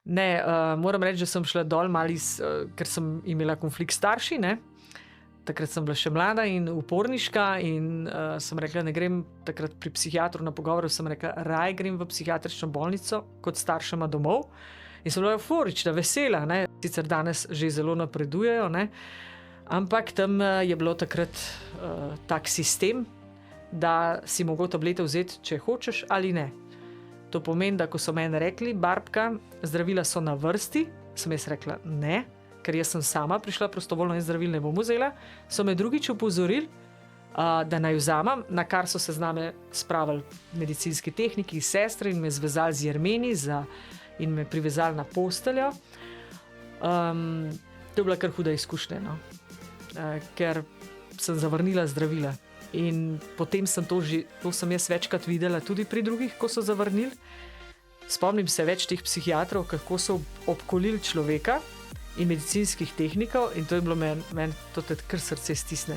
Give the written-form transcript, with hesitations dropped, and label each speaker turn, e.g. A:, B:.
A: Ne, moram reči, da sem šla dol malo ker sem imela konflikt s starši, ne. Takrat sem bila še mlada in uporniška in sem rekla, ne grem takrat pri psihiatru na pogovor, sem rekla, raje grem v psihiatrično bolnico kot staršema domov. In sem bila euforična, vesela, ne. Sicer danes že zelo napredujejo, ne. Ampak tam je bilo takrat tak sistem, da si mogel tablete vzeti, če hočeš ali ne. To pomeni, da ko so meni rekli, Barbka, zdravila so na vrsti, sem jaz rekla ne, ker jaz sem sama prišla prostovoljno in zdravil ne bom vzela, so me drugič opozorili, da naj vzamem, na kar so se z nami spravili medicinski tehniki, sestre in me zvezali z jermeni in me privezali na posteljo. To je bila kar huda izkušnja, no. Ker sem zavrnila zdravila. In potem sem to sem jaz večkrat videla tudi pri drugih, ko so zavrnili. Spomnim se več teh psihiatrov, kako so obkolili človeka in medicinskih tehnikov in to je bilo meni to kar srce stisne.